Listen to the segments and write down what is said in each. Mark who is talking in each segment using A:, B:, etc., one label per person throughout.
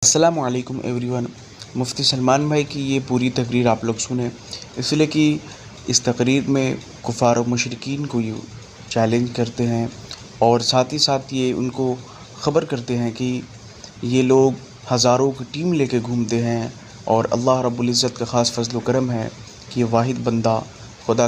A: अस्सलामु अलैकुम एवरीवन। मुफ्ती सलमान भाई की ये पूरी तकरीर आप लोग सुने, इसलिए कि इस तकरीर में कुफ़ार और मुशरिकीन को ये चैलेंज करते हैं और साथ ही साथ ये उनको ख़बर करते हैं कि ये लोग हज़ारों की टीम लेके घूमते हैं और अल्लाह रब्बुल इज़्ज़त का ख़ास फज़ल व करम है कि ये वाहिद बंदा खुदा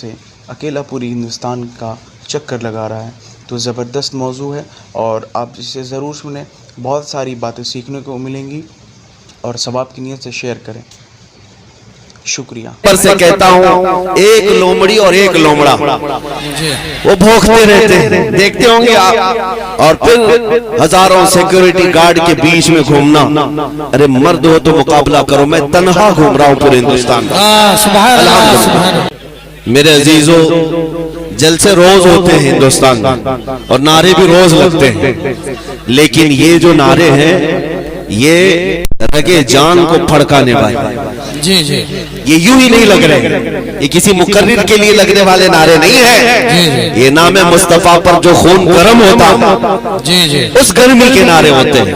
A: से अकेला पूरी हिंदुस्तान का चक्कर लगा रहा है। तो ज़बरदस्त मौजू है और आप इसे ज़रूर सुने, बहुत सारी बातें सीखने को मिलेंगी और सवाब की नीयत से शेयर करें। शुक्रिया।
B: पर से कहता हूँ, एक लोमड़ी और एक लोमड़ा वो भौंकते रहते हैं, देखते होंगे आप। और फिर हजारों सिक्योरिटी गार्ड के बीच में घूमना। अरे मर्द हो तो मुकाबला करो, मैं तन्हा घूम रहा हूँ पूरे हिंदुस्तान में। मेरे अजीजों, जलसे रोज होते हैं हिंदुस्तान में और नारे भी रोज लगते हैं, लेकिन ये जो नारे हैं ये रगे जान को फड़काने वाले
C: जी जी,
B: ये यूं ही नहीं लग रहे, ये किसी मुकर्रिर के लिए लगने वाले नारे नहीं है। ये नाम है मुस्तफा पर जो खून गर्म होता
C: जी जी,
B: उस गर्मी के नारे होते हैं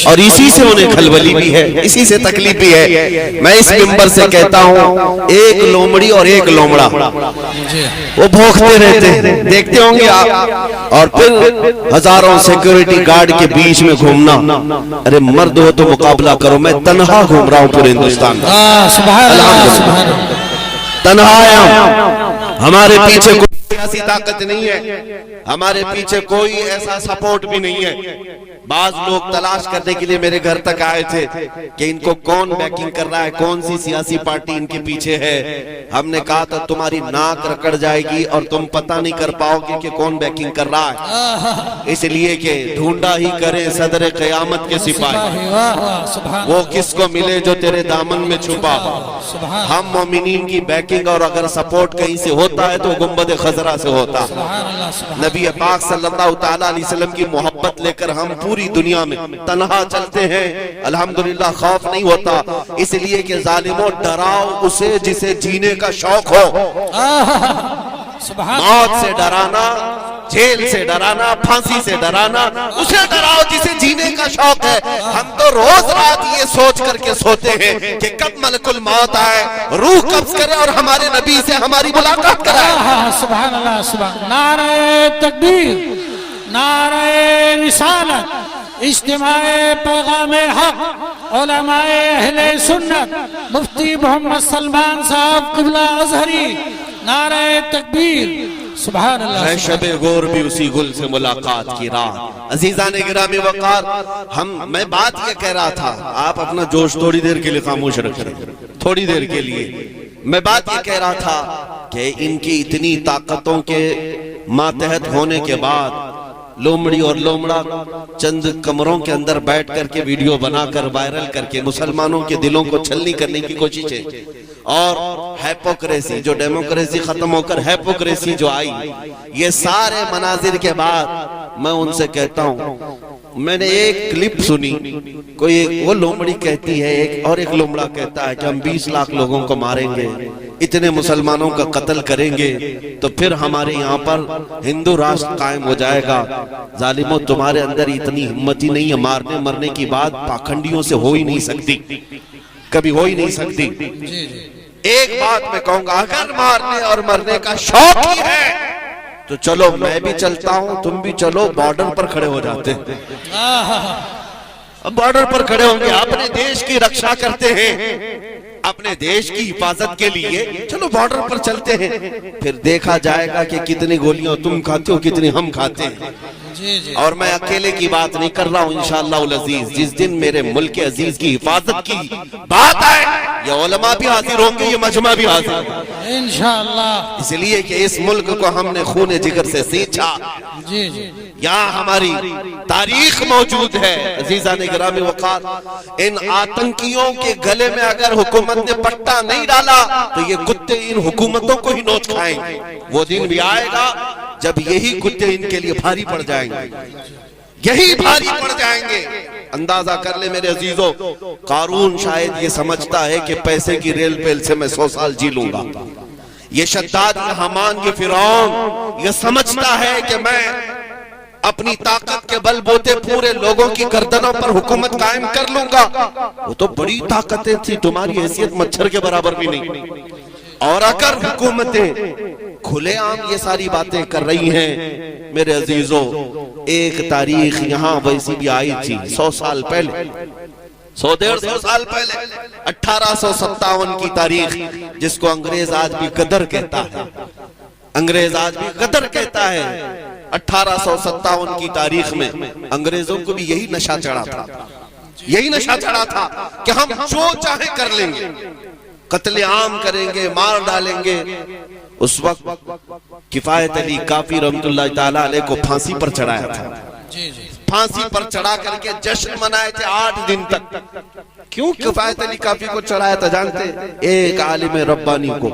B: और इसी से उन्हें खलबली भी है, इसी से तकलीफ भी है। मैं इस मिंबर से कहता हूँ, एक लोमड़ी और एक लोमड़ा वो भौंकते रहते हैं, देखते होंगे आप। और फिर हजारों सिक्योरिटी गार्ड के बीच में घूमना। अरे मर्द हो तो मुकाबला करो, मैं तन्हा घूम रहा हूँ पूरे हिंदुस्तान में। तन्हा आया, हमारे पीछे कोई सियासी ताकत नहीं है, हमारे पीछे कोई ऐसा सपोर्ट भी नहीं है। बाज लोग तलाश करने के लिए मेरे घर तक आए थे कि इनको कौन बैकिंग कर रहा है, कौन सी सियासी पार्टी इनके पीछे है। हमने कहा था तुम्हारी नाक रकड़ जाएगी और तुम पता नहीं कर पाओगे कि कौन बैकिंग कर रहा है, इसलिए कि ढूंढा ही करे सदर क़यामत के सिपाही, वो किसको मिले जो तेरे दामन में छुपा। हम मोमिनीन की बैकिंग और अगर सपोर्ट कहीं से होता है तो गुंबद खजरा से होता। नबी पाक सल्लल्लाहु तआला अलैहि वसल्लम की मोहब्बत लेकर हम पूरी दुनिया में तन्हा चलते हैं, अल्हम्दुलिल्लाह खौफ नहीं होता, इसलिए कि जालिमों डराओ उसे जिसे जीने का शौक हो। मौत से डराना, जेल से डराना, फांसी से डराना, उसे डराओ जिसे जीने का शौक है। हम तो रोज रात ये सोच करके सोते हैं कि कब मलकुल मौत आए, रूह कब्ज करे और हमारे नबी से हमारी मुलाकात कराए।
C: सुभान अल्लाह, सुभान। नारे तकबीर, नारे रिसालत, इज्तिमाए पैगाम हक, उलमाए अहले सुन्नत, मुफ्ती मोहम्मद सलमान साहब क़िबला अज़हरी, नारे तकबीर, सुभान अल्लाह।
B: शबे गौर भी उसी गुल से मुलाकात की रात। अजीज़ान गिरामी वक़ार, मैं बात ये कह रहा था, आप अपना जोश थोड़ी देर के लिए खामोश रखें, थोड़ी देर के लिए। मैं बात ये कह रहा था कि इनकी इतनी ताकतों के मातहत होने के बाद लोमड़ी और लोमड़ा चंद कमरों के अंदर बैठ करके वीडियो बनाकर वायरल करके मुसलमानों के दिलों को छलनी करने की कोशिश है। और हैपोक्रेसी, जो डेमोक्रेसी खत्म होकर हैपोक्रेसी जो आई, ये सारे मनाजिर के बाद मैं उनसे कहता हूँ, मैंने एक क्लिप सुनी, कोई वो लोमड़ी कहती है एक, और एक लोमड़ा कहता है कि हम 20 लाख लोगों को मारेंगे, इतने मुसलमानों का कत्ल करेंगे तो फिर हमारे यहाँ पर हिंदू राष्ट्र कायम हो जाएगा। जालिमों, तुम्हारे अंदर इतनी हिम्मत ही नहीं है, मारने मरने की बात पाखंडियों से हो ही नहीं सकती, कभी हो ही नहीं सकती। एक बात मैं कहूंगा, अगर मारने और मरने का शौक ही है तो चलो मैं भी चलता हूं, तुम भी चलो, बॉर्डर पर खड़े हो जाते हैं। अब बॉर्डर पर खड़े होंगे, अपने देश की रक्षा करते हैं, अपने देश की हिफाजत के लिए चलो बॉर्डर पर चलते हैं, फिर देखा जाएगा कि कितनी गोलियां तुम खाते हो, कितनी हम खाते हैं। और मैं अकेले की बात नहीं कर रहा हूँ, इंशाअल्लाह अजीज, जिस दिन मेरे मुल्क के अजीज की हिफाजत की बात आए, ये उलमा भी हाजिर होंगे, ये मजमा भी हाजिर
C: इंशाअल्लाह।
B: इसलिए कि इस मुल्क को हमने खून जिगर से सींचा,
C: जी जी,
B: यहाँ हमारी तारीख मौजूद है। अजीज़ान गिरामी वक़ार, इन आतंकियों के गले में अगर हुकूमत ने पट्टा नहीं डाला तो ये कुत्ते इन हुकूमतों को ही नोच खाएंगे। वो दिन भी आएगा जब यही कुत्ते इनके लिए भारी पड़ जाएंगे, यही भारी पड़ जाएंगे। अंदाजा कर ले मेरे अजीजों, कारून शायद ये समझता है कि पैसे की रेल पेल से मैं 100 साल जी लूंगा। ये शद्दाद, ये हमान, ये फिरौन ये समझता है कि मैं अपनी ताकत के बलबूते पूरे लोगों की गर्दनों पर हुकूमत कायम कर लूंगा। वो तो बड़ी ताकतें थी, तुम्हारी हैसियत मच्छर के बराबर भी नहीं। और अगर हुकूमतें खुलेआम ये सारी बातें कर रही हैं, मेरे अजीजों, एक तारीख यहाँ वैसी भी आई थी 100 साल पहले, 100-150 साल पहले, 1857 की तारीख, जिसको अंग्रेज आज भी गदर कहता है। अंग्रेज आज भी गदर कहता है। 1857 की तारीख में अंग्रेजों को भी यही नशा चढ़ा था, यही नशा चढ़ा था कि हम जो चाहे कर लेंगे, कत्लेआम करेंगे, मार डालेंगे। उस वक्त किफायत अली काफी रहमतुल्लाह ताला अलैह को फांसी पर चढ़ाया था। फांसी पर चढ़ा करके जश्न मनाए थे 8 दिन तक। क्यों किफायत अली काफी को चढ़ाया था जानते? एक आलिम रब्बानी को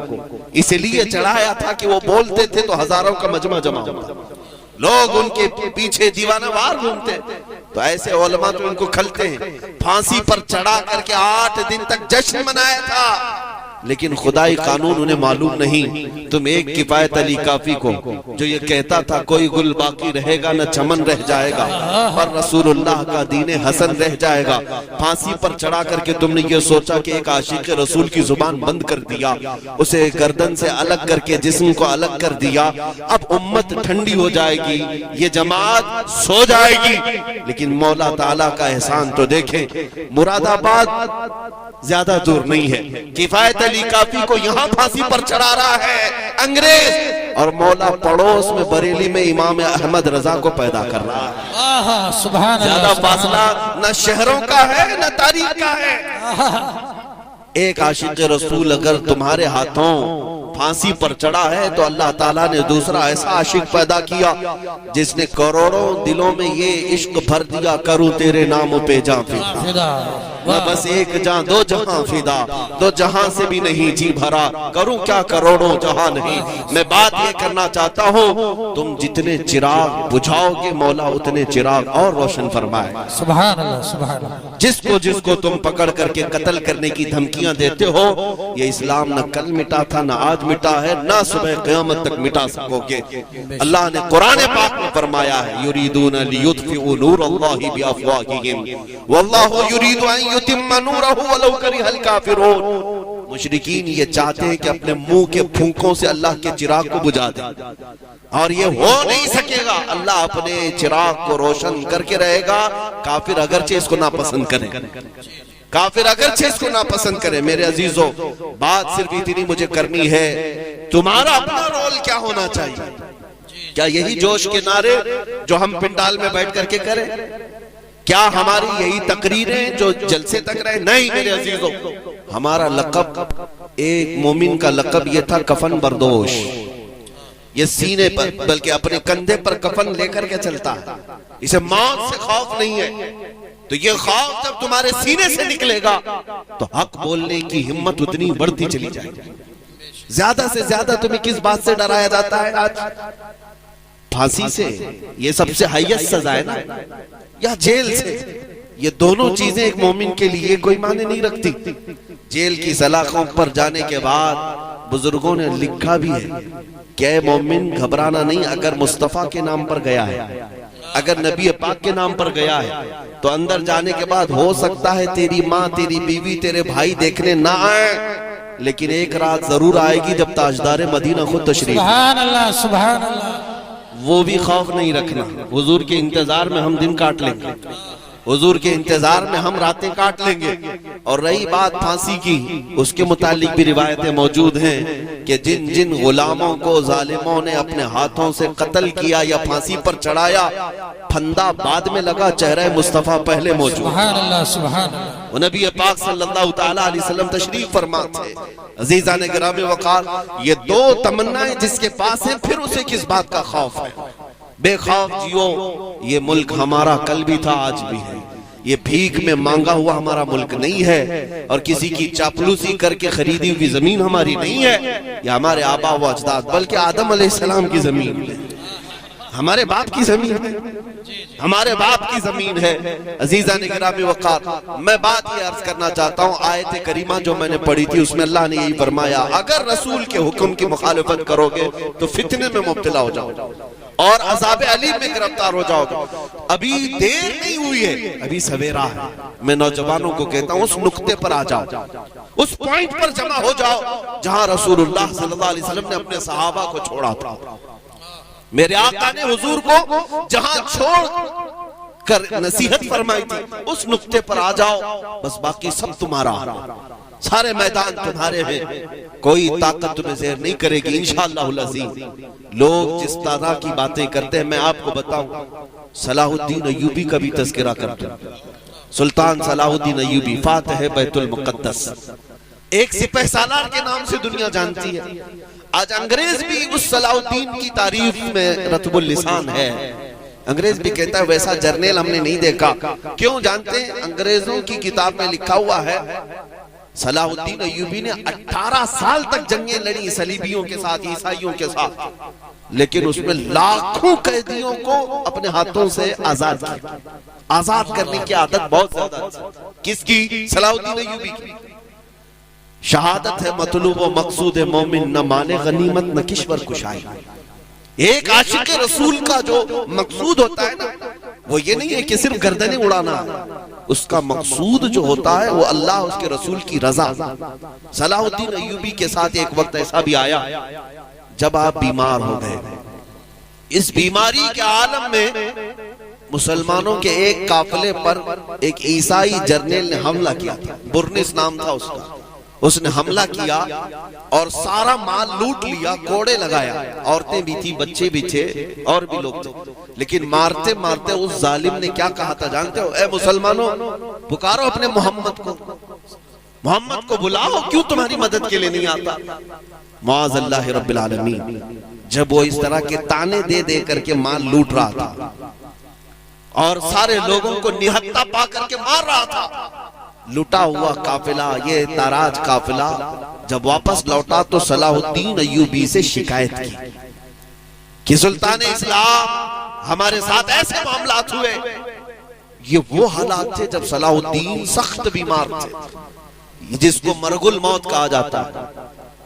B: इसलिए चढ़ाया था कि वो बोलते थे तो हजारों का मजमा जमा होता, लोग उनके पीछे दीवानावार घूमते। तो ऐसे उलमा तो उनको खलते हैं। फांसी पर चढ़ा करके 8 दिन तक जश्न मनाया था, लेकिन खुदाई कानून उन्हें मालूम नहीं। तुम एक किफायत अली काफी को जो ये कहता था कोई गुल बाकी रहेगा न चमन रह जाएगा, पर रसूलुल्लाह का दीन हसन रह जाएगा, फांसी पर चढ़ा करके तुमने ये सोचा कि एक आशिक रसूल की जुबान बंद कर दिया, उसे गर्दन से अलग करके जिस्म को अलग कर दिया। अब उम्मत ठंडी हो जाएगी, ये जमात सो जाएगी। लेकिन मौला ताला का एहसान तो देखें, मुरादाबाद ज्यादा दूर नहीं है। किफायत अली काफी को यहाँ फांसी पर चढ़ा रहा है अंग्रेज, और मौला पड़ोस में बरेली में इमाम अहमद रजा को पैदा कर रहा है।
C: सुभान अल्लाह,
B: ज्यादा फासला न शहरों का है न तारीख का है। एक आशिक रसूल अगर तुम्हारे हाथों फांसी पर चढ़ा है तो अल्लाह ताला ने दूसरा ऐसा आशिक पैदा किया जिसने करोड़ों दिलों में ये इश्क भर दिया, करूं तेरे नाम पे जां फिदा, मैं बस एक जां दो जहां फिदा, दो जहां से भी नहीं जी भरा, करूं क्या करोड़ों जहां नहीं। मैं बात ये करना चाहता हूँ, तुम जितने चिराग बुझाओगे मौला उतने चिराग और रोशन फरमाए।
C: सुभान अल्लाह, सुभान अल्लाह।
B: जिसको जिसको तुम पकड़ करके कत्ल करने की धमकियां देते हो, ये इस्लाम न कल मिटा था, न आज मिटा है, ना सुबह क़यामत तक मिटा सकोगे। अल्लाह ने कुरान पाक में फरमाया है, युरीदूना लियुत्फिउ नूरल्लाहि बिअफ़वाहिहिम वल्लाहु युरीदु अन युतिम्मा नूरहु वलौ करिहल काफिरून। मुशरिकीन ये चाहते हैं कि अपने मुंह के फूंकों से अल्लाह के चिराग को बुझा दे, और ये हो नहीं सकेगा। अल्लाह अपने चिराग को रोशन करके रहेगा, काफिर अगरचे इसको नापसंद करें, काफिर अगरचे इसको नापसंद करें। मेरे अजीजों, बात सिर्फ इतनी मुझे करनी है, तुम्हारा अपना रोल क्या होना चाहिए? क्या यही जोश के नारे जो हम पिंडाल में बैठ करके करें? क्या हमारी यही तकरीरें जो जलसे तक रहे? नहीं मेरे अजीजों, हमारा लक़ब, एक मोमिन का लक़ब ये था कफन बरदोश। ये सीने पर बल्कि अपने कंधे पर कफन लेकर के चलता है, इसे मौत से खौफ नहीं है। तो ये खौफ जब तुम्हारे सीने से निकलेगा तो हक बोलने की हिम्मत उतनी बढ़ती चली जाएगी। ज्यादा से ज्यादा तुम्हें किस बात से डराया जाता है आज? फांसी से, ये सबसे हाईएस्ट सजा है ना, या जेल से? ये दोनों चीजें एक मोमिन के लिए कोई माने नहीं रखती। जेल की सलाखों पर जाने के बाद बुजुर्गों ने लिखा भी है कि मोमिन घबराना नहीं, अगर मुस्तफा के नाम पर गया है, अगर नबी पाक के नाम पर गया है, तो अंदर जाने के बाद हो सकता है तेरी माँ, तेरी बीवी, तेरे भाई देखने ना आए, लेकिन एक रात जरूर आएगी जब ताजदार मदीना खुद तशरीफ।
C: सुभान अल्लाह, सुभान अल्लाह।
B: वो भी खौफ नहीं रखना। हुजूर के इंतजार में हम दिन काट लेंगे, हुजूर के इंतजार में हम रातें काट लेंगे। और रही बात फांसी की, उसके मुतालिक भी रिवायतें मौजूद हैं कि जिन जिन गुलामों को जालिमों ने अपने हाथों से कत्ल किया या फांसी पर चढ़ाया, फंदा बाद में लगा, चेहरा मुस्तफा पहले मौजूद।
C: सुभान अल्लाह, सुभान अल्लाह।
B: वो नबी पाक सल्लल्लाहु ताला अलैहि वसल्लम तशरीफ फरमा थे। अजीजान गिरामी वक़ार, ये दो तमन्नाएं जिसके पास हैं, फिर उसे किस बात का खौफ है? बेखौफ जियो। ये मुल्क हमारा कल भी था, आज भी है। ये भीख में मांगा हुआ हमारा मुल्क नहीं है, और किसी की चापलूसी करके खरीदी हुई जमीन हमारी नहीं है। ये हमारे आबा व अजदाद, बल्कि आदम अलैहिस्सलाम की जमीन है, हमारे बाप की जमीन है, हमारे बाप की जमीन है। अजीजान गिरामी वक़ार, मैं बात ये अर्ज करना चाहता हूँ, आयत करीमा जो मैंने पढ़ी थी उसमें अल्लाह ने यही फरमाया, अगर रसूल के हुक्म की मुखालिफत करोगे तो फितने में मुब्तला हो जाओ। और अज़ाब अलीम में गिरफ्तार हो जाओगे। अभी देर नहीं हुई है, अभी सवेरा है। मैं नौजवानों को कहता हूं उस नुक्ते पर आ जाओ, उस पॉइंट पर जमा हो जाओ जहां रसूलुल्लाह सल्लल्लाहु अलैहि वसल्लम ने अपने सहाबा को छोड़ा था। मेरे आका ने हुजूर को जहां छोड़ कर नसीहत फरमाई थी, उस नुक्ते पर आ जाओ, बस बाकी सब तुम्हारा, सारे मैदान तुम्हारे हैं, कोई ताकत तुम्हें ज़ेर नहीं करेगी इंशाअल्लाहुल अज़ीज़। लोग जिस तरह की बातें करते हैं, मैं आपको बताऊं, सलाहुद्दीन अय्यूबी का भी तज़किरा करते हैं। सुल्तान सलाहुद्दीन अय्यूबी फातिह बैतुल मुक़द्दस, एक सिपहसालार के नाम से दुनिया जानती है। आज अंग्रेज भी उस सलाहुद्दीन की तारीफ में रत्बुल लिसान है। अंग्रेज भी कहता है वैसा जर्नल हमने नहीं देखा। क्यों जानते हैं? अंग्रेजों की किताब में लिखा हुआ है सलाहुद्दीन अय्यूबी ने 18 साल तक जंगें लड़ी सलीबियों के साथ, ईसाइयों के साथ, लेकिन उसमें लाखों कैदियों को अपने हाथों से आजाद किया। आजाद करने की आदत बहुत ज्यादा। किसकी? सलाहुद्दीन अय्यूबी की। शहादत है मतलूब व मकसूद मोमिन, न माने गनीमत न किश्वर कुशाई। एक आशिक रसूल का जो मकसूद होता है ना, वो ये नहीं है कि सिर्फ गर्दनें उड़ाना है, उसका मकसूद जो होता है वो अल्लाह उसके रसूल की रजा। सलाहुद्दीन अय्यूबी के साथ एक वक्त ऐसा भी आया जब आप बीमार हो गए। इस बीमारी के आलम में मुसलमानों के एक काफिले पर एक ईसाई जर्नल ने हमला किया था। बुरनिस नाम था उसका। उसने हमला किया और सारा माल लूट लिया, कोड़े लगाया। औरतें भी थी, बच्चे भी थे और भी लोग थे। लेकिन मारते मारते उस जालिम ने क्या कहा था जानते हो? ए मुसलमानों, पुकारो अपने मोहम्मद को बुलाओ, क्यों तुम्हारी मदद के लिए नहीं आता? मुआज़ल्लाहि रब्बिल आलमीन। जब वो इस तरह के ताने दे दे करके माल लूट रहा था और सारे लोगों को निहत्ता पा करके मार रहा था, लुटा हुआ काफिला, ये ताराज काफिला जब वापस लौटा तो सलाहुद्दीन अय्यूबी से शिकायत की कि सुल्तान इस्लाम हमारे साथ ऐसे मामलात हुए। ये वो हालात थे जब सलाहुद्दीन सख्त बीमार थे, जिसको मरगुल मौत कहा जाता है,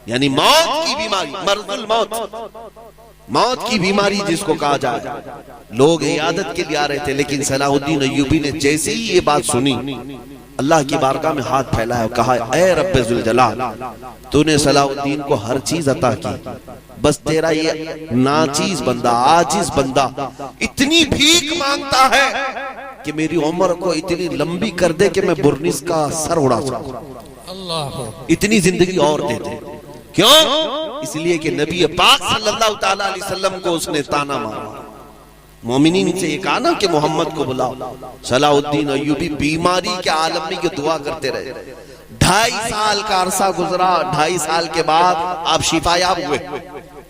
B: यानी मौत की बीमारी, मरगुल मौत की बीमारी जिसको कहा जाए। लोग इयादत के लिए आ रहे थे, लेकिन सलाहुद्दीन अय्यूबी ने जैसे ही ये बात सुनी, अल्लाह की बारगाह में हाथ फैलाया, कहा ऐ रब्बे जुल जलाल, तूने सलाहुद्दीन को हर चीज अता की, बस तेरा ये नाचीज बंदा, आजिज बंदा इतनी भीख मांगता है कि मेरी उम्र को इतनी लंबी कर दे कि मैं बुरनिस का सर उड़ा सकूं। अल्लाह, इतनी जिंदगी और दे दे। क्यों? इसलिए कि नबी पाक सल्लल्लाहु ताला अलैहि वसल्लम को उसने ताना मारा। मोमिनीन से ये कहा ना कि मोहम्मद को बुलाओ। सलाहुद्दीन अय्यूबी बीमारी के आलम में ये दुआ करते रहे। 2.5 साल का अरसा गुजरा। 2.5 साल के बाद आप शिफायाब हुए,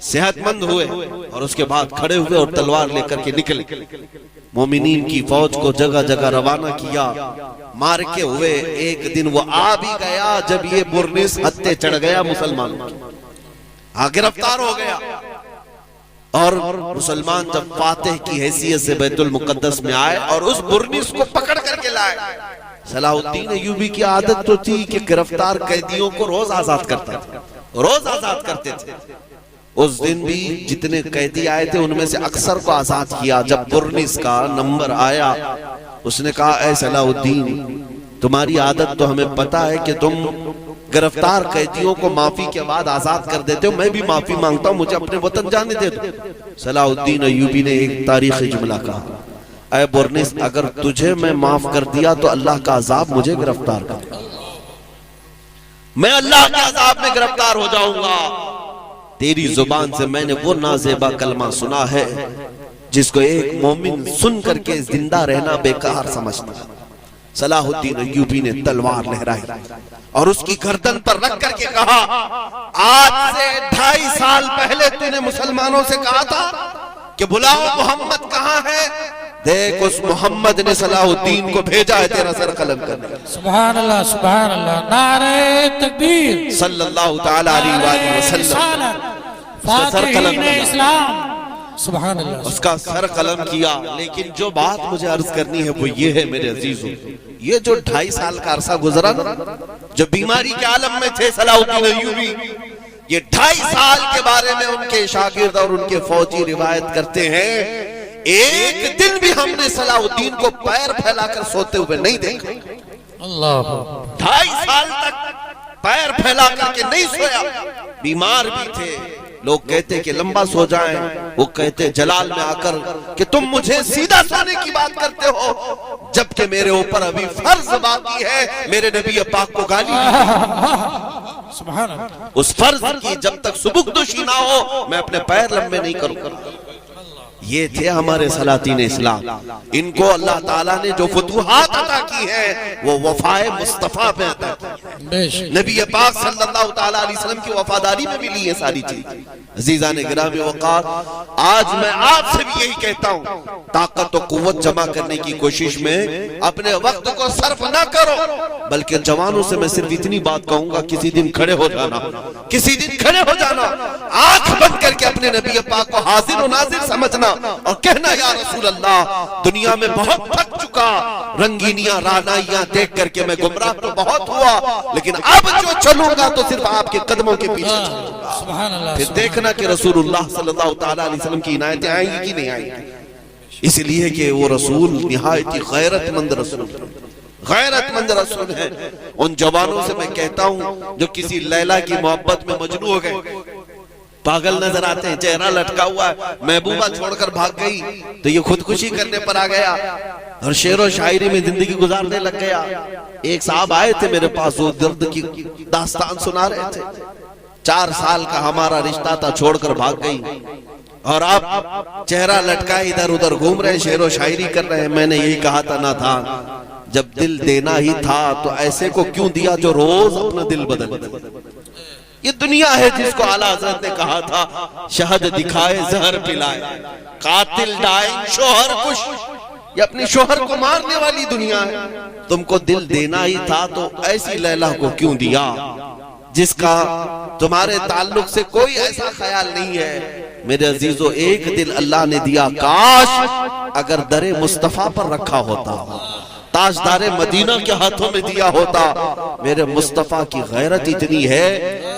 B: सेहतमंद हुए, और उसके बाद खड़े हुए और तलवार लेकर के निकले। मोमिनीन की फौज को जगह जगह रवाना किया, मार के हुए। एक दिन वो आ भी गया जब ये बुरनिस हत्ते चढ़ गया मुसलमानों की, गिरफ्तार हो गया। और मुसलमान जब फातिह की हैसियत से बैतुल मुकद्दस में आए और उस बुरनिस को पकड़ करके लाए। सलाहुद्दीन अय्यूबी की आदत तो थी कि गिरफ्तार कैदियों को रोज आजाद करता था, रोज आजाद करते थे। उस दिन भी जितने कैदी आए थे उनमें से अक्सर को आजाद किया। जब बुरनिस का नंबर आया, उसने कहा ऐ सलाहुद्दीन, तुम्हारी आदत तो हमें पता है कि तुम गिरफ्तार कैदियों को माफी के बाद आजाद कर देते हो, मैं भी माफी मांगता हूं, मुझे अपने वतन जाने दे दो। सलाहुद्दीन अय्यूबी ने एक तारीखी जुमला कहा, ऐ बुरनिस, अगर तुझे मैं माफ कर दिया तो अल्लाह का अजाब मुझे गिरफ्तार कर, मैं अल्लाह के अजाब में गिरफ्तार हो जाऊंगा। तेरी जुबान से मैंने वो नाजेबा कलमा सुना है जिसको एक मोमिन सुन करके जिंदा रहना बेकार समझता। सलाहुद्दीन अय्यूबी ने तलवार लहराई और उसकी गर्दन पर रख करके कहा, आज से 2.5 साल पहले तूने मुसलमानों से कहा था कि बुलाओ मोहम्मद कहाँ है। देख, उस मोहम्मद ने सलाहुद्दीन को भेजा है तेरा सर कलम करने।
C: सुभान अल्लाह, सुभान अल्लाह, नारे तकबीर,
B: सल्लल्लाहु ताला अलैहि वसल्लम, फातिहीने इस्लाम,
C: सुभान अल्लाह,
B: उसका सर कलम किया। लेकिन जो बात मुझे अर्ज करनी है वो ये है मेरे अजीजों, ये जो 2.5 साल का अरसा गुजरा ना, जो बीमारी के आलम में थे सलाहुद्दीन अय्यूबी, ये 2.5 साल के बारे में उनके शागिर्द और उनके फौजी रिवायत करते हैं, एक दिन भी हमने सलाहुद्दीन को पैर फैलाकर सोते हुए नहीं देखा।
C: अल्लाह
B: 2.5 साल तक पैर फैला करके नहीं सोया। बीमार भी थे, लोग कहते कि लंबा सो जाएं, वो कहते जलाल में आकर कि तुम मुझे सीधा सोने की बात करते हो, जबकि मेरे ऊपर अभी फर्ज बाकी है। मेरे नबी पाक को गाली
C: सुभान अल्लाह।
B: उस फर्ज की जब तक सुबुकदोशी ना हो मैं अपने पैर लंबे नहीं करूंगा। ये थे हमारे सलातीन इस्लाम। इनको अल्लाह ताला ने जो फतूहात अता की है वो वफाए मुस्तफा पे अता की। नबी पाक सल्लल्लाहु ताला अलैहि वसल्लम की वफादारी में मिली है सारी चीज। अजीजान गिरामी वक़ार, आज मैं आपसे भी यही कहता हूँ, ताकत और कुव्वत जमा करने की कोशिश में अपने वक्त को सर्फ ना करो, बल्कि जवानों से मैं सिर्फ इतनी बात कहूंगा, किसी दिन खड़े हो जाना, किसी दिन खड़े हो जाना, आंख बंद करके अपने नबी पाक को हाजिर और नाजिर समझना और कहना या रसूल अल्लाह, दुनिया में बहुत थक चुका, रंगीनियां रानाइयां देख करके मैं गुमराह तो बहुत हुआ, लेकिन अब जो चलूंगा तो सिर्फ आपके कदमों के पीछे चलूंगा। फिर देखना कि रसूलुल्लाह सल्लल्लाहु ताला अलैहि वसल्लम की इनायतें आएंगी कि नहीं आएंगी। इसलिए कि वो रसूल निहायत ही गैरतमंद रसूल, गैरतमंद रसूल है। उन जवानों से मैं कहता हूं जो किसी लैला की मोहब्बत में मजनू हो गए, पागल नजर आते हैं, चेहरा लटका हुआ है, महबूबा छोड़कर भाग गई तो ये खुदकुशी करने पर आ गया और शेर और शायरी में जिंदगी गुजारने लग गया। एक साहब आए थे मेरे पास, वो दर्द की दास्तान सुना रहे थे। 4 साल का हमारा रिश्ता था, छोड़कर भाग गई और आप चेहरा लटकाए इधर उधर घूम रहे, शेर और शायरी कर रहे हैं। मैंने यही कहा था ना था, जब दिल देना ही था तो ऐसे को क्यों दिया जो रोज अपना दिल बदल। ये दुनिया है जिसको आला हजरत ने कहा था, शहद दिखाए जहर पिलाए, कातिल डाए शोहर कुश। ये अपनी शोहर को मारने वाली दुनिया है। तुमको दिल देना ही था तो ऐसी लैला को क्यों दिया जिसका तुम्हारे ताल्लुक से कोई ऐसा ख्याल नहीं है। मेरे अजीजों, एक दिल अल्लाह ने दिया, काश अगर दरे मुस्तफा पर रखा होता, ताजदारे मदीना के हाथों में दिया होता। मेरे मुस्तफा की गैरत इतनी है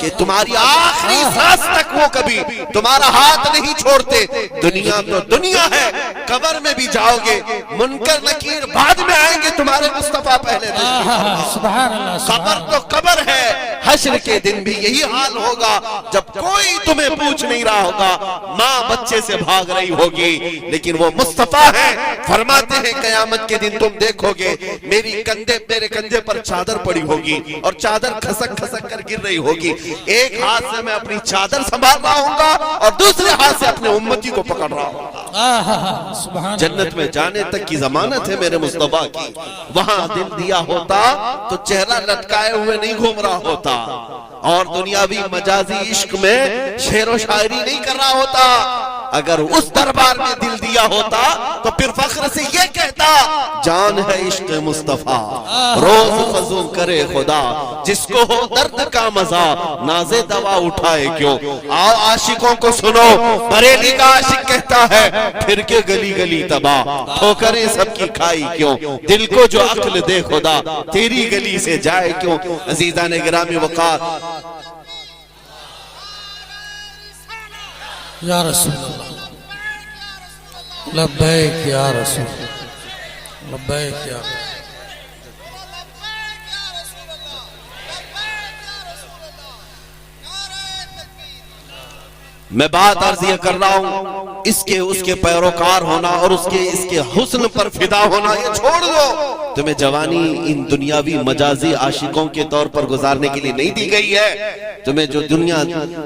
B: कि तुम्हारी आखिरी सांस तक वो कभी तुम्हारा हाथ नहीं छोड़ते। दुनिया तो दुनिया है, कब्र में भी जाओगे, मुनकर नकीर बाद में आएंगे, तुम्हारे मुस्तफा पहले। कब्र तो कब्र है, हश्र के दिन भी यही हाल होगा, जब कोई तुम्हें पूछ नहीं रहा होगा, माँ बच्चे से भाग रही होगी, लेकिन वो मुस्तफा है। फरमाते हैं कयामत के दिन तुम देखोगे मेरे कंधे पर चादर पड़ी होगी और चादर खसक खसक कर गिर रही होगी। एक हाथ से मैं अपनी चादर संभाल रहा हूँगा और दूसरे हाथ से अपने उम्मती को पकड़ रहा हूँ। जन्नत में जाने तक की जमानत है मेरे मुस्तफा की। वहां दिल दिया होता तो चेहरा लटकाए हुए नहीं घूम रहा होता और दुनियावी मजाजी इश्क में शेरो शायरी नहीं कर रहा होता। अगर उस दरबार में दिल दिया होता तो फिर फख्र से ये कहता, जान है इश्क मुस्तफा, रोज फजूल करे खुदा, जिसको हो दर्द का मजा नाजे दवा उठाए क्यों। आओ आशिकों को सुनो, बरेली का आशिक कहता है फिर के गली गली तबाह, ठोकरें सबकी खाई क्यों, दिल को जो अक्ल दे खुदा, तेरी गली से जाए क्यों। अजीजा ने गिरामी वक़ार,
C: या रसूल अल्लाह, लब्बैक या रसूल, लब्बैक या
B: मैं बात अर्ज ये कर रहा हूं, इसके उसके पैरोकार होना और उसके इसके हुस्न पर फिदा होना ये छोड़ दो। तुम्हें जवानी इन दुनियावी मजाजी आशिकों के तौर पर गुजारने के लिए नहीं दी गई है। तुम्हें जो दुनिया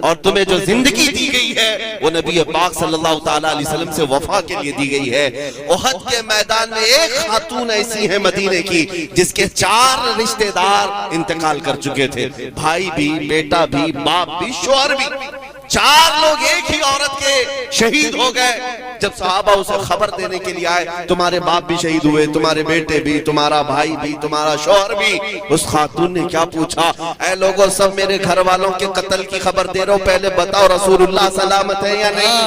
B: और तुम्हें जो जिंदगी दी गई है वो नबी पाक सल्लल्लाहु ताला अलैहि वसल्लम से वफा के लिए दी गई है। उहद के मैदान में एक खातून ऐसी है मदीने की जिसके 4 रिश्तेदार इंतकाल कर चुके थे, भाई भी, बेटा भी, बाप भी, शौहर भी। 4 लोग एक ही औरत के शहीद हो गए। जब सहाबा उसे खबर देने के लिए आए, तुम्हारे बाप भी शहीद हुए, तुम्हारे बेटे भी, तुम्हारा भाई भी, तुम्हारा शौहर भी। उस खातून ने क्या पूछा, ऐ लोगों, सब मेरे घर वालों के कत्ल की खबर दे रहे हो, पहले बताओ रसूलुल्लाह सलामत है या नहीं,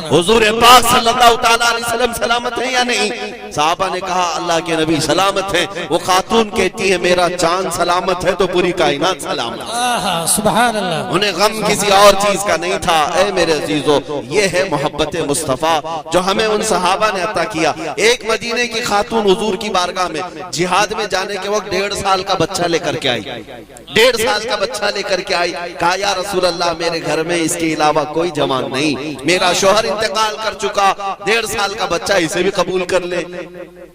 B: हुजूर पाक सल्लल्लाहु ताला अलैहि वसल्लम सलामत है या नहीं। साहबा ने कहा अल्लाह के नबी सलामत है। वो खातून कहती है मेरा चांद सलामत है तो पूरी कायनात सलामत है।
C: सुभान अल्लाह।
B: उन्हें गम किसी और चीज का नहीं था। ऐ मेरे अजीजों, ये है मोहब्बत मुस्तफा जो हमें उन सहाबा ने अता किया। एक मदीने की खातून हुजूर की बारगाह में जिहाद में जाने के वक्त 1.5 साल का बच्चा लेकर के आई। 1.5 साल का बच्चा लेकर के आई। कहा या रसूल अल्लाह, मेरे घर में इसके अलावा कोई जवान नहीं, मेरा शौहर इंतकाल कर चुका, 1.5 साल का बच्चा, इसे भी कबूल कर ले।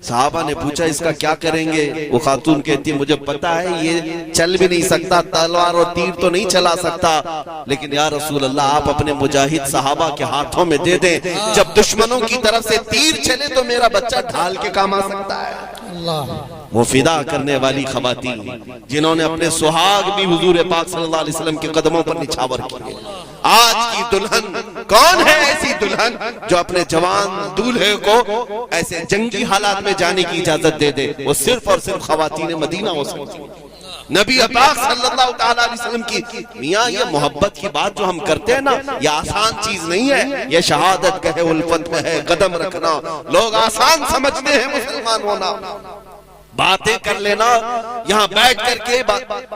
B: साहबा ने पूछा इसका क्या करेंगे? वो खातून कहती है मुझे पता है ये चल भी नहीं सकता, तलवार और तीर तो नहीं चला सकता, लेकिन या रसूल अल्लाह आप अपने मुजाहिद सहाबा के हाथों में दे दें, जब दुश्मनों की तरफ से तीर चले तो मेरा बच्चा ढाल के काम आ सकता है।
C: अल्लाह।
B: वो फिदा करने वाली खवातीन जिन्होंने अपने सुहाग भी हुजूर पाक सल्लल्लाहु अलैहि वसल्लम के कदमों पर निछावर किए। आज की दुल्हन कौन है? ऐसी दुल्हन जो अपने जवान दूल्हे को ऐसे जंगी हालात में जाने की इजाजत दे दे। वो सिर्फ और सिर्फ खवातीन मदीना हो सकती। नबी पाक सल्लल्लाहु अलैहि वसल्लम की मियां ये मोहब्बत की बात जो हम करते हैं ना, ये आसान चीज नहीं है। ये शहादत का है, उल्फत में है, कदम रखना। लोग आसान समझते हैं मुसलमान होना, बातें कर लेना, यहाँ बैठ करके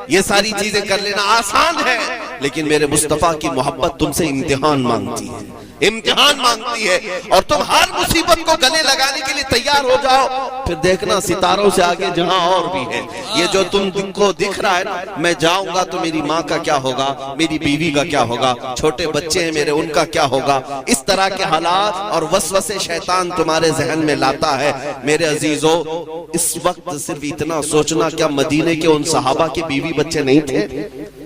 B: ये सारी चीजें कर लेना आसान है, लेकिन मेरे मुस्तफा की मोहब्बत तुमसे इम्तिहान मांगती है, इम्तिहान मांगती है। और तुम हर मुसीबत को गले लगाने के लिए तैयार हो जाओ, फिर देखना सितारों से आगे जहां और भी है। ये जो तुमको दिख रहा है ना, मैं जाऊंगा तो मेरी माँ का क्या होगा, मेरी बीवी का क्या होगा, छोटे बच्चे हैं मेरे उनका क्या होगा, इस तरह के हालात और वसवसे शैतान तुम्हारे जहन में लाता है। मेरे अजीजों, इस वक्त सिर्फ इतना सोचना, क्या मदीने के उन सहाबा के बीवी बच्चे नहीं थे?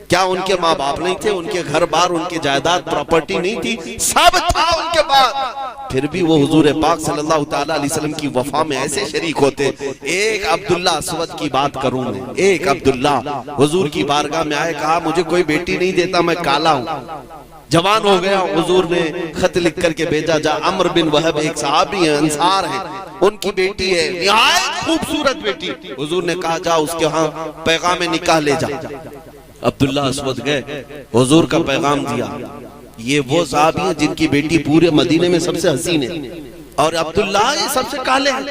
B: क्या उनके माँ बाप नहीं थे? उनके घर बार, उनकी जायदाद प्रॉपर्टी नहीं थी? सब था उनके पास, फिर भी वो हुजूर पाक सल्लल्लाहु अलैहि वसल्लम की वफा में ऐसे शरीक होते। एक अब्दुल्ला अस्वद की बात करूं मैं, एक अब्दुल्ला हुजूर की बारगाह में आए, कहा मुझे कोई बेटी नहीं देता, मैं काला हूँ, जवान हो गया। हुजूर ने खत लिख करके भेजा, जा अम्र बिन वहब एक सहाबी है, अंसार है, उनकी बेटी है, निहायत खूबसूरत बेटी। हुजूर ने कहा जा उसके यहाँ पैगाम निकाह ले जा। अब्दुल्ला अस्वद गए, हुजूर का पैगाम दिया। ये वो साहबी हैं जिनकी बेटी पूरे मदीने में सबसे हसीन है, और अब्दुल्ला ये सबसे काले हैं।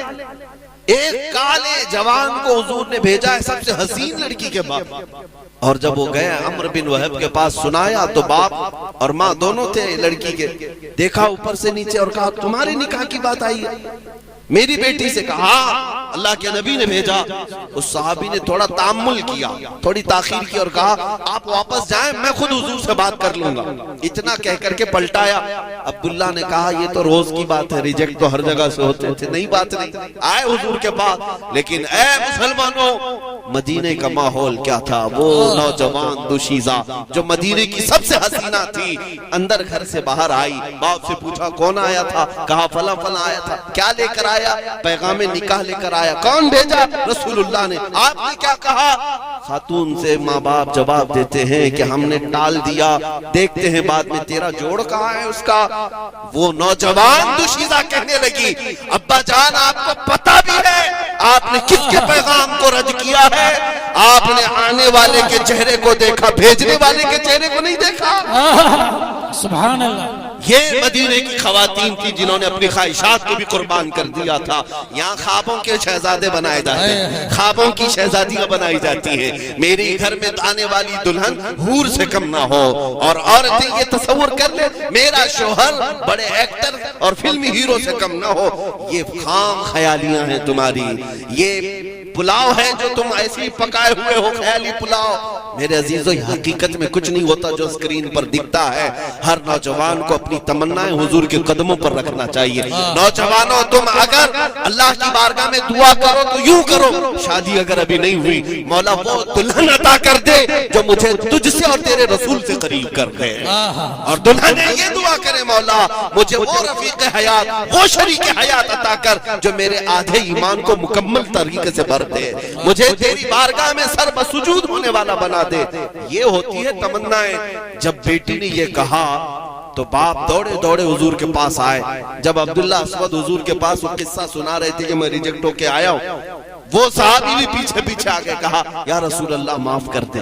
B: एक काले जवान को हुजूर ने भेजा है सबसे हसीन लड़की के बाप। और जब वो गए अम्र बिन वहब के पास, सुनाया तो बाप और माँ दोनों थे लड़की के। देखा ऊपर से नीचे और कहा तुम्हारे निकाह की बात आई है मेरी बेटी से? कहा अल्लाह के नबी ने भेजा। उस सहाबी ने थोड़ा तामुल किया, थोड़ी ताखीर की और कहा आप वापस जाएं, मैं खुद हुजूर से बात कर लूंगा। इतना कह करके पलटाया। अब्दुल्ला ने कहा ये तो रोज की बात है, रिजेक्ट तो हर जगह से होते थे, नहीं बात नहीं। आए हुजूर के पास, लेकिन ऐ मुसलमानों, मदीने का माहौल क्या था? वो नौजवान दुशीजा जो मदीने की सबसे हसीना थी, अंदर घर से बाहर आई। बाप से पूछा कौन आया था? कहा फला फला आया था। क्या लेकर आया? पैगामे निकाह लेकर आया। कौन भेजा? रसूलुल्लाह ने। आपने क्या कहा? खातून से माँ बाप जवाब देते हैं कि हमने टाल दिया, देखते हैं बाद में तेरा जोड़ कहाँ है उसका। वो नौजवान दुशीदा कहने लगी अब्बा जान आपको पता भी है आपने किसके पैगाम को रद्द किया है? आपने आने वाले के चेहरे को देखा, भेजने वाले के चेहरे को नहीं देखा।
C: सुभान अल्लाह।
B: ये मदीने की खवातीन थी जिन्होंने अपनी ख्वाहिशात को भी कुर्बान कर दिया था। यहाँ ख्वाबों के शहजादे बनाए जाते हैं, ख्वाबों की शहजादियां बनाई जाती हैं। मेरे घर में आने वाली दुल्हन हूर से कम ना हो। और औरतें ये तस्वुर कर ले मेरा शोहर बड़े एक्टर और फिल्मी हीरो से कम ना हो। ये खाम ख्यालियां हैं तुम्हारी, ये पुलाव है जो तुम ऐसे ही पकाए हुए हो, ख्याली पुलाव। मेरे अजीजों, हकीकत में कुछ नहीं होता जो स्क्रीन पर दिखता है। हर नौजवान को अपनी तमन्नाएं हुजूर के कदमों पर रखना चाहिए। नौजवानों, तुम अगर अल्लाह की बारगाह में दुआ करो तो यूं करो, शादी अगर अभी नहीं हुई, मौला वो दुल्हन अता कर दे जो मुझे तुझसे और तेरे रसूल से करीब कर दे। और दुल्हन ये दुआ करे मौला मुझे वो रफीक हयात, वो शरीक हयात अता कर जो मेरे आधे ईमान को मुकम्मल तरीके से भर दे, मुझे तेरी बारगाह में सर बसुजूद होने वाला बना दे। ये होती है तमन्नाएं। जब बेटी ने ये कहा तो बाप दौड़े दौड़े हुजूर के पास आए। जब अब्दुल्ला अस्वद हुजूर के पास वो किस्सा सुना रहे थे कि मैं रिजेक्ट होके आया हूं, वो साहबी भी पीछे पीछे आके कहा या रसूल अल्लाह माफ कर दे,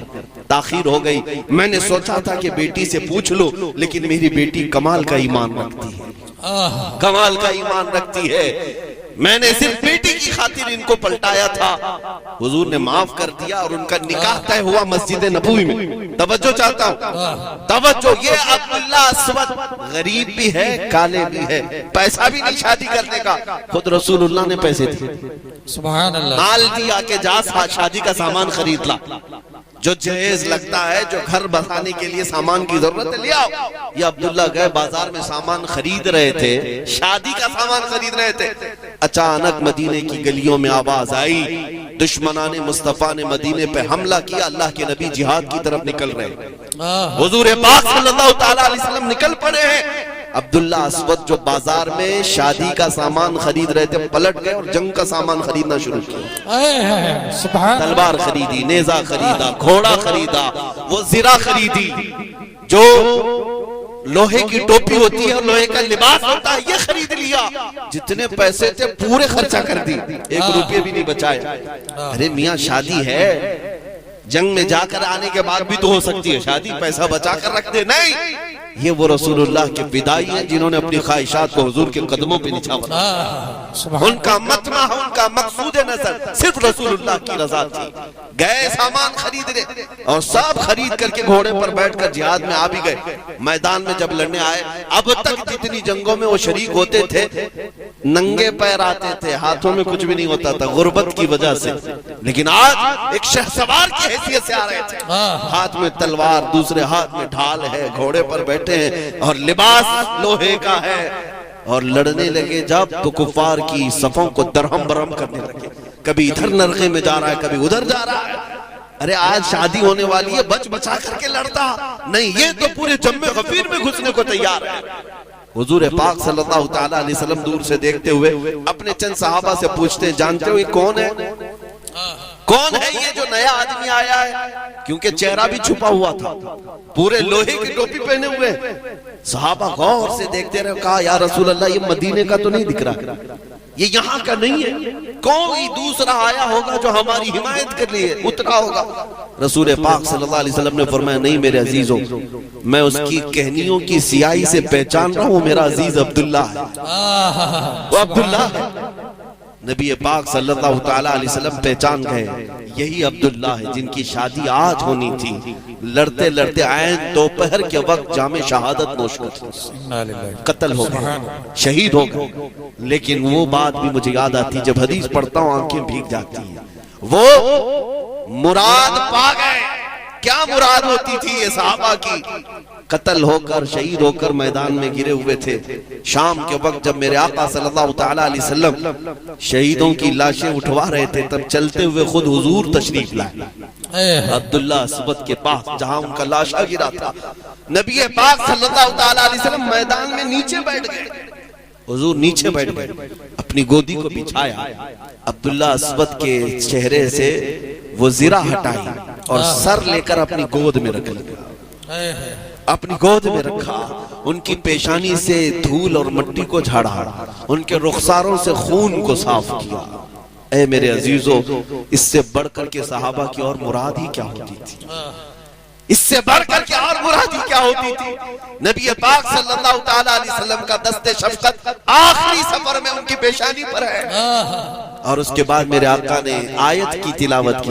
B: ताखीर हो गई। मैंने सोचा था कि बेटी से पूछ लो, लेकिन मेरी बेटी कमाल का ईमान रखती है, कमाल का ईमान रखती है। मैंने सिर्फ बेटी की खातिर इनको पलटाया था, हुजूर ने माफ कर दिया और उनका निकाह तय हुआ मस्जिद नबवी में। तवज्जो चाहता हूँ, तवज्जो। ये अब्दुल्ला अस्वद गरीब भी है, काले भी है, पैसा भी नहीं शादी करने का, खुद रसूलुल्लाह ने पैसे दिए,
C: सुभान अल्लाह,
B: माल दिया के जा शादी का सामान खरीद ला, जो जहेज लगता है, जो घर बसाने के लिए सामान की जरूरत है, ले आओ। ये अब्दुल्ला गए बाजार में सामान खरीद रहे थे, शादी का सामान खरीद रहे थे। अचानक मदीने की गलियों में आवाज आई, दुश्मनाने मुस्तफा ने मदीने पे हमला किया, अल्लाह के नबी जिहाद की तरफ निकल रहे। हुजूर पाक सल्लल्लाहु तआला अलैहि वसल्लम निकल पड़े हैं। अब्दुल्ला अस्वद जो बाजार में शादी का सामान खरीद रहे थे, पलट गए और जंग का सामान खरीदना शुरू किया।
C: सुभान,
B: तलवार खरीदी, नेजा खरीदा, घोड़ा खरीदा, वो जिरा खरीदी, जो लोहे की टोपी होती है और लोहे का लिबास होता है, ये खरीद लिया। जितने पैसे थे पूरे खर्चा कर दी, 1 रुपये भी नहीं बचाए। अरे मियाँ शादी है, जंग में जाकर आने के बाद भी तो हो सकती है शादी, पैसा बचा कर रख दे। नहीं, ये वो रसूलुल्लाह के फिदाई हैं जिन्होंने अपनी ख्वाहिशात को हुजूर के कदमों पे निछावरा। उनका मतमा, उनका मकसूद नजर सिर्फ रसूलुल्लाह की रजा थी। गए सामान खरीदने और सब खरीद करके घोड़े पर बैठकर जिहाद में आ भी गए। मैदान में जब लड़ने आए, अब तक जितनी जंगों में वो शरीक होते थे, नंगे पैर आते थे, हाथों में कुछ भी नहीं होता था गुर्बत की वजह से, लेकिन आज एक शहसवार की हैसियत से आ रहे थे। हाथ में तलवार, दूसरे हाथ में ढाल है, घोड़े पर बैठे हैं और लिबास लोहे का है, और लड़ने लगे जब तो कुफार की सफों को दरहम बरहम करने लगे। कभी इधर नरके में जा रहा है, कभी उधर जा रहा है। अरे आज शादी होने वाली है, बच बचा करके लड़ता नहीं, ये तो पूरे जम्मे गफीर में घुसने को तैयार है। हुजूर पाक सल्लल्लाहु तआला अलैहि वसल्लम दूर से देखते हुए अपने चंद सहाबा से पूछते हैं, जानते हो ये कौन है? कौन है ये जो नया आदमी आया है? क्योंकि चेहरा भी छुपा हुआ था, पूरे लोहे की टोपी पहने हुए। सहाबा गौर से देखते रहे, कहा या रसूल अल्लाह, ये मदीने का तो नहीं दिख रहा, ये यहाँ का नहीं है, कोई दूसरा आया होगा जो हमारी हिमायत के लिए उतरा होगा। रसूल पाक सल्लल्लाहु अलैहि वसल्लम ने फरमाया, नहीं मेरे अजीजों, मैं उसकी कहनियों की सियाही से पहचान रहा हूँ, मेरा अजीज अब्दुल्ला है, वो अब्दुल्ला है। नबी पाक सल्लल्लाहु तआला अलैहि वसल्लम पहचान गए, यही अब्दुल्ला है जिनकी शादी आज होनी थी। लड़ते लड़ते ऐन दोपहर के वक्त जामे शहादत नोश कर कत्ल हो गए, शहीद हो गए। लेकिन वो बात भी मुझे याद आती, जब हदीस पढ़ता हूँ आंखें भीग जाती हैं। वो मुराद पा गए। क्या मुराद होती थी ये सहाबा की? कत्ल होकर, शहीद होकर मैदान में गिरे हुए थे। शाम के वक्त जब मेरे आका सल्लल्लाहु तआला अलैहि वसल्लम शहीदों की लाशें उठवा रहे थे, तब चलते हुए खुद हुजूर तशरीफ लाए अब्दुल्ला अस्वद के पास, जहां उनका लाशा गिरा था। नबी पाक सल्लल्लाहु तआला अलैहि वसल्लम मैदान में नीचे बैठ गए। हुजूर नीचे बैठ गए, अपनी गोदी को बिछाया, अब्दुल्ला अस्वद के चेहरे से वो जिरा हटाई और सर लेकर अपनी गोद में रख लिया, अपनी गोद में रखा। उनकी पेशानी से धूल और मिट्टी को झाड़ा, उनके रुखसारों से खून को साफ किया। ऐ मेरे अजीजों, इससे बढ़कर के सहाबा की और मुराद ही क्या होती थी? इससे बढ़कर के और मुराद ही क्या होती थी? नबी पाक सल्लल्लाहु तआला अलैहि वसल्लम का दस्ते शफकत आखिरी सफर में उनकी पेशानी पर है। और उसके बाद मेरे आका ने आयत की तिलावत की।